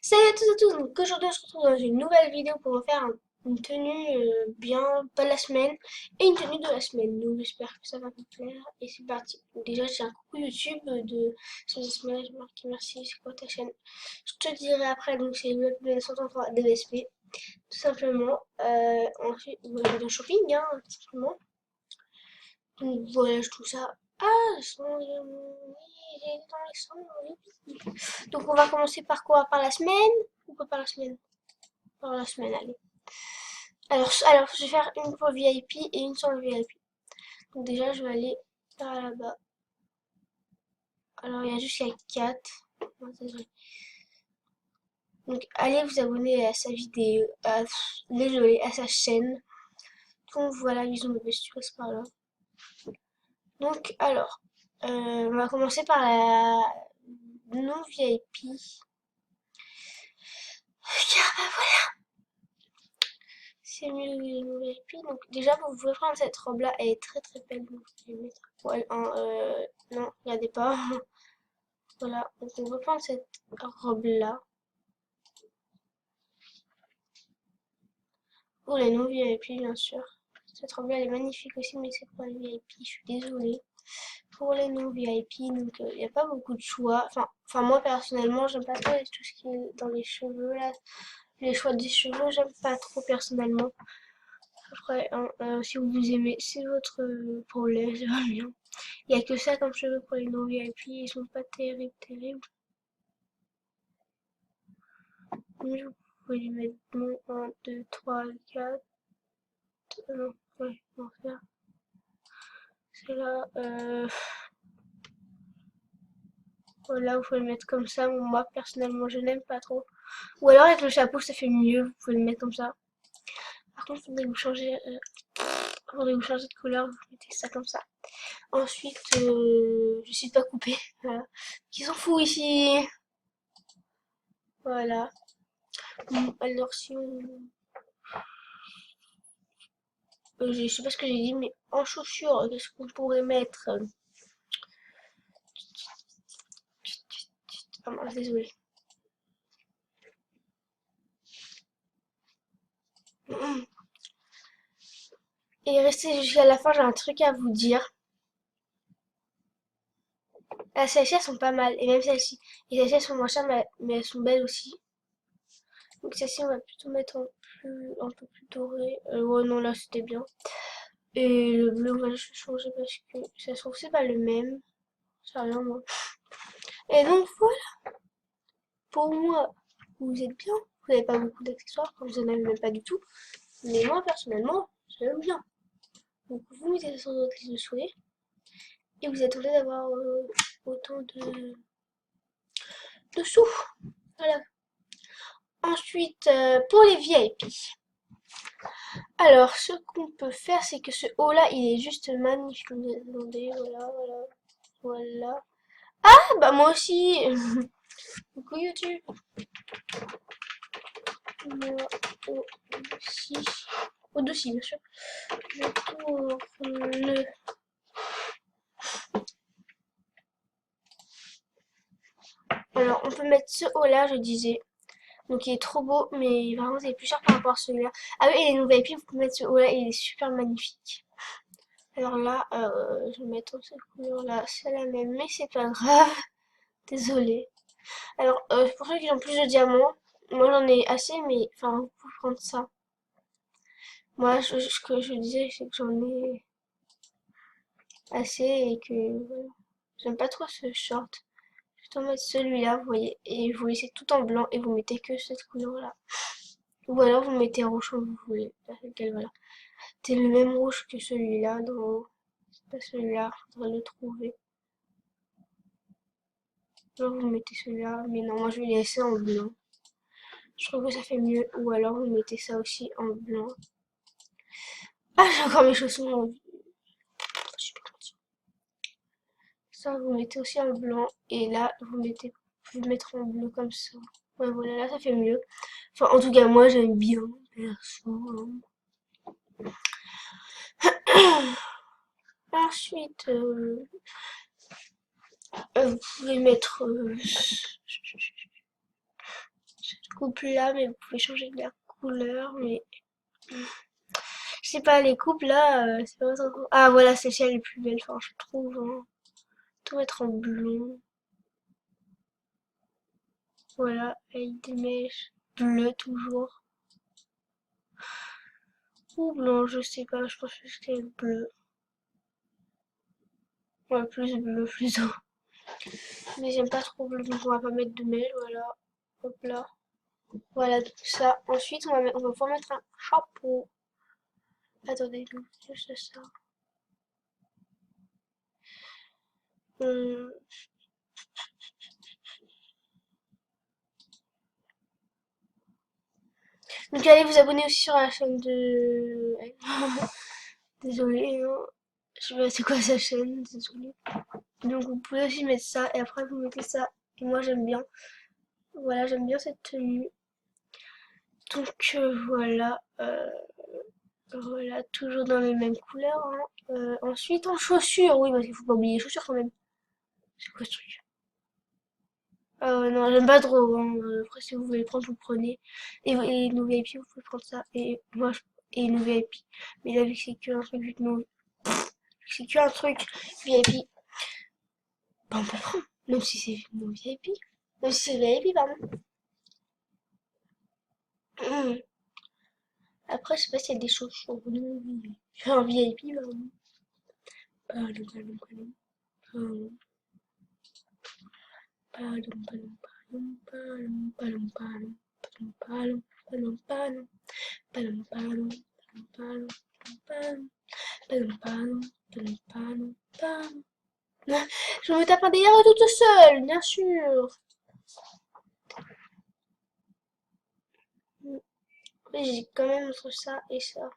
Salut à tous et à tous, donc aujourd'hui on se retrouve dans une nouvelle vidéo pour refaire une tenue bien, pas de la semaine, et une tenue de la semaine, donc j'espère que ça va vous plaire, et c'est parti. Donc déjà j'ai un coucou YouTube de Sans je marque merci, c'est quoi ta chaîne? Je te dirai après, donc c'est le DSP, tout simplement. Ensuite, voilà, de shopping, hein, tout simplement. Donc voilà, je trouve ça... Ah, oui, j'ai dans les sons, oui. Donc on va commencer par quoi? Par la semaine? Ou pas par la semaine? Par la semaine, allez. Alors, je vais faire une pour le VIP et une sans le VIP. Donc déjà, je vais aller par là-bas. Alors, il y a juste la 4. Non, désolé. Donc, allez vous abonner à sa vidéo, désolé, à sa chaîne. Donc voilà, ils ont le best c'est par là. Donc, alors, on va commencer par la non VIP. C'est mieux les nouvelles filles. Donc déjà, vous pouvez prendre cette robe-là. Elle est très très belle. Donc je vais mettre poil en... non, regardez pas. Voilà. Donc on va prendre cette robe-là. Pour les non-VIP, bien sûr. Cette robe-là, elle est magnifique aussi, mais c'est pour les VIP. Je suis désolée. Pour les non-VIP, donc il n'y a pas beaucoup de choix. Enfin, moi personnellement, j'aime pas trop tout ce qui est dans les cheveux là. Les choix des cheveux, j'aime pas trop personnellement. Après, hein, si vous aimez, c'est votre problème, c'est pas bien. Il y a que ça comme cheveux pour les non-VIP, ils sont pas terribles, terribles. Mais vous pouvez les mettre bon 1, 2, 3, 4. Non, ouais, on va faire. C'est là. Voilà, vous pouvez le mettre comme ça. Moi, personnellement, je n'aime pas trop. Ou alors avec le chapeau, ça fait mieux. Vous pouvez le mettre comme ça. Par contre, faudrait vous changer de couleur. Vous mettez ça comme ça. Ensuite, je suis pas coupée. Voilà. Qui s'en fout ici? Voilà. Alors si on... je sais pas ce que j'ai dit, mais en chaussures, qu'est-ce qu'on pourrait mettre? Ah mince, désolé. Et restez jusqu'à la fin, j'ai un truc à vous dire. Ah, celles-ci, elles sont pas mal, et même celles-ci. Et celles-ci, elles sont moins chères, mais elles sont belles aussi. Donc celle-ci, on va plutôt mettre un peu plus doré. Ouais, non, là, c'était bien. Et le bleu, on va juste changer parce que ça se trouve, c'est pas le même. Ça rien, moi. Et donc, voilà. Pour moi, vous êtes bien. Vous n'avez pas beaucoup d'accessoires, vous en avez même pas du tout. Mais moi, personnellement, j'aime bien. Donc, vous mettez ça sur votre liste de souhaits. Et vous attendez d'avoir autant de sous. Voilà. Ensuite, pour les VIP. Alors, ce qu'on peut faire, c'est que ce haut-là, il est juste magnifique. Attendez, voilà, voilà, voilà. Ah, bah moi aussi. Coucou YouTube. Moi aussi. Au-dessus, bien sûr. Je tourne. Alors, on peut mettre ce haut-là, je disais. Donc, il est trop beau, mais vraiment, c'est plus cher par rapport à celui-là. Ah oui, et les nouvelles VIP, vous pouvez mettre ce haut-là, il est super magnifique. Alors là, je vais mettre cette couleur-là, c'est la même, mais c'est pas grave. Désolée. Alors, pour ceux qui ont plus de diamants, moi j'en ai assez, mais enfin, vous pouvez prendre ça. Moi, ce que je disais, c'est que j'en ai assez et que voilà. J'aime pas trop ce short. Je vais mettre celui-là, vous voyez, et vous laissez tout en blanc et vous mettez que cette couleur-là. Ou alors vous mettez rouge comme vous voulez. Voilà. C'est le même rouge que celui-là, dans... c'est pas celui-là, faudrait le trouver. Là, vous mettez celui-là, mais non, moi je vais le laisser en blanc. Je trouve que ça fait mieux. Ou alors vous mettez ça aussi en blanc. Ah, j'ai encore mes chaussons. Ça, vous mettez aussi en blanc. Et là, vous pouvez mettre en bleu comme ça. Ouais, voilà, là, ça fait mieux. Enfin, en tout cas, moi, j'aime bien, perso. Ensuite, vous pouvez mettre... coupe là, mais vous pouvez changer de la couleur, mais je sais pas, les coupes là, c'est pas trop. Ah voilà, celle-ci elle est plus belle, enfin je trouve, hein. Tout mettre en blond. Voilà, avec des mèches bleues toujours. Ou blanc, je sais pas, je pense que c'est bleu. Ouais, plus bleu plutôt. Mais j'aime pas trop bleu, donc on va pas mettre de mèche, voilà. Hop là. Voilà tout ça. Ensuite, on va pouvoir mettre un chapeau. Attendez, donc, juste ça. Hum. Donc allez vous abonner aussi sur la chaîne de... Désolée, hein. Je sais pas c'est quoi sa chaîne, désolée. Donc vous pouvez aussi mettre ça et après vous mettez ça. Et moi j'aime bien. Voilà, j'aime bien cette tenue. Donc voilà. Voilà, toujours dans les mêmes couleurs, hein. Ensuite en chaussures, oui parce qu'il faut pas oublier les chaussures quand même. C'est quoi ce truc? Ah ouais, non, j'aime pas trop, hein. Après si vous voulez prendre, vous prenez. Et nos VIP, vous pouvez prendre ça. Et moi, et nos VIP. Mais là, vu que c'est que un truc, vu que c'est que un truc VIP, bah on peut prendre. Même si c'est nos VIP. Même si c'est VIP, pardon. Après, je sais pas s'il y a des chaussures. Non, oui. Enfin, VIP, pardon. Pardon, pardon, pardon. Pardon. Palum, palum, palum, palum, palum, palum, palum, palum, palum, palum, palum, palum, palum, palum, palum, palum, palum, palum. Je me tape un délire toute seule, bien sûr. Mais j'ai quand même entre ça et ça.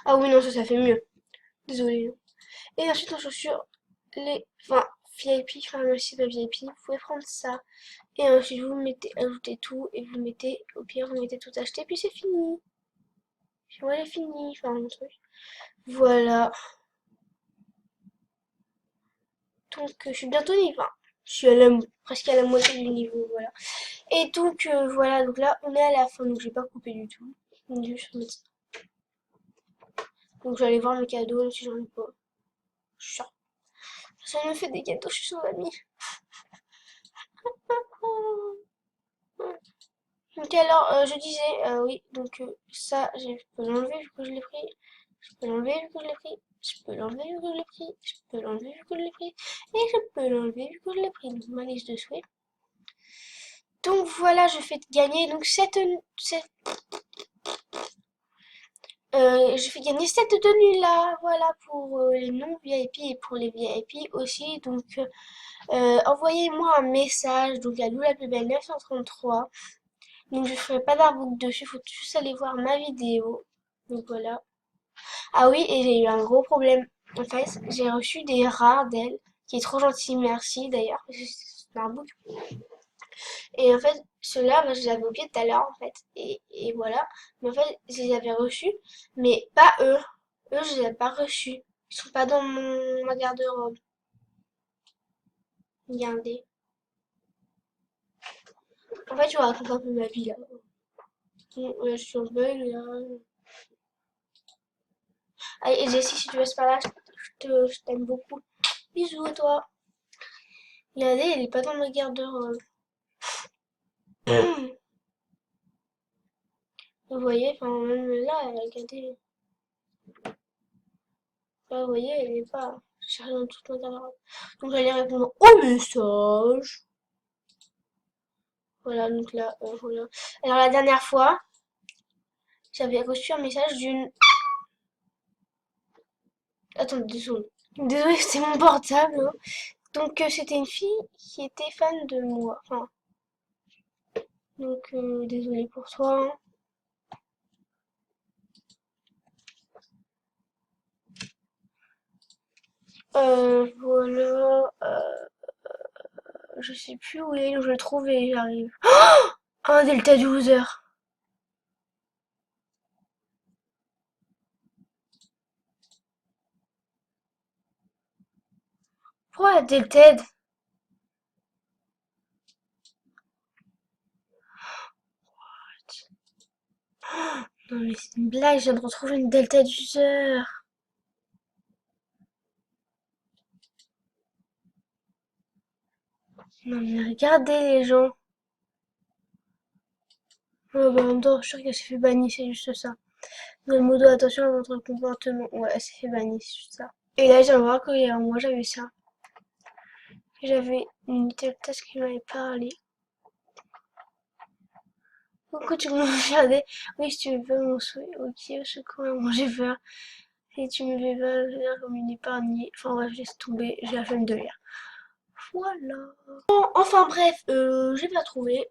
Ah oui, non, ça fait mieux. Désolée. Et ensuite, en chaussures, enfin, VIP, enfin, même si c'est pas VIP, vous pouvez prendre ça. Et ensuite, vous mettez, ajoutez tout, et vous mettez, au pire, vous mettez tout acheté, puis c'est fini. Puis voilà, fini, enfin, mon truc. Voilà. Donc, je suis bientôt niveau, enfin, je suis presque à la moitié du niveau, voilà. Et donc, voilà, donc là, on est à la fin, donc je vais pas couper du tout. Donc, je vais mettre ça. Donc, j'allais voir mes cadeaux, si j'en ai pas. Je suis sûre. Ça me fait des cadeaux, je suis son amie. Donc alors, je disais, oui, donc ça, je peux l'enlever vu que je l'ai pris. Je peux l'enlever vu que je l'ai pris. Je peux l'enlever vu que je l'ai pris. Je peux l'enlever vu que je l'ai pris. Et je peux l'enlever vu que je l'ai pris. Donc ma liste de souhaits. Donc voilà, je fais gagner donc je fais gagner cette tenue là, voilà pour les non VIP et pour les VIP aussi. Donc envoyez-moi un message donc à Lou la plus belle 933. Donc je ferai pas d'artbook dessus, faut juste aller voir ma vidéo. Donc voilà. Ah oui, et j'ai eu un gros problème. En fait, j'ai reçu des rares d'elle, qui est trop gentil, merci d'ailleurs, parce que c'est un book. Et en fait, ceux-là, bah, je les avais oubliés tout à l'heure, en fait. Et voilà. Mais en fait, je les avais reçus, mais pas eux. Eux, je les ai pas reçus. Ils sont pas dans ma garde-robe. Regardez. En fait, je vous raconte un peu ma vie, là. Ouais, je suis en bug, là. Allez, Jessie, si tu passes par là, je t'aime beaucoup. Bisous à toi. Regardez, elle est pas dans ma garde-robe. Vous voyez, enfin, même là, regardez. Là, vous voyez, elle est pas. J'ai rien dans toute ma garde-robe. Donc, j'allais répondre au message. Voilà, donc là, voilà. Alors, la dernière fois, j'avais reçu un message d'une... Attendez, 2 secondes. Désolée, c'est mon portable, hein. Donc, c'était une fille qui était fan de moi. Enfin, donc, désolée pour toi, hein. Voilà. Je sais plus où il est, donc je le trouve et j'arrive. Un Delta 12 heures. Pourquoi Delta? Non mais c'est une blague, je viens de retrouver une delta d'user. Non mais regardez les gens. Oh bah en même temps, je suis sûre qu'elle s'est fait bannir, c'est juste ça. Dans le modo attention à votre comportement. Ouais, elle s'est fait bannir, c'est juste ça. Et là, j'aimerais voir qu'il y a un mois, j'avais ça. J'avais une telle tâche qui m'avait parlé. Pourquoi tu me regardais? Oui, si tu veux pas mon souhait. Ok, je sais quoi, moi j'ai peur. Si tu me fais pas, je vais dire comme une épargnée. Enfin bref, laisse tomber, j'ai la flemme de lire. Voilà. Enfin bref, j'ai pas trouvé.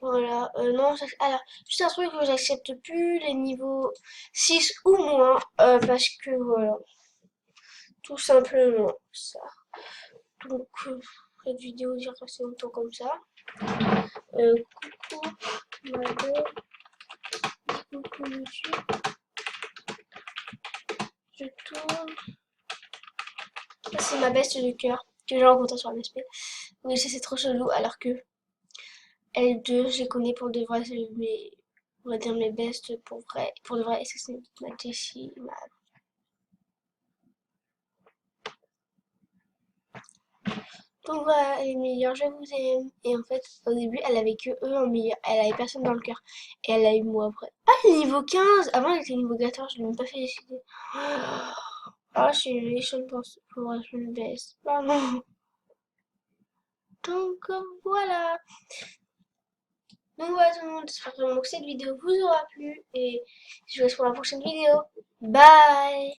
Voilà, non, alors, juste un truc que j'accepte plus les niveaux 6 ou moins, parce que voilà, tout simplement ça. Donc, cette vidéo dure assez longtemps comme ça. Coucou, Mado, coucou YouTube, je tourne. Ça, c'est ma best de cœur que j'ai rencontrée sur MSP. Oui, ça c'est trop chelou, alors que elles deux, je les connais pour de vrai, c'est mes, on va dire mes bestes pour vrai, pour de vrai. Et ça, c'est ma Jessie, ma. Donc voilà, les meilleurs, je vous aime. Et en fait, au début, elle avait que eux en meilleur. Elle avait personne dans le cœur. Et elle a eu moi après. Ah, elle est niveau 15! Avant, elle était niveau 14, je l'ai même pas fait décider. Ah, je suis méchante pour être une baisse. Pardon. Donc voilà. Donc voilà tout le monde, j'espère vraiment que cette vidéo vous aura plu. Et je vous laisse pour la prochaine vidéo. Bye!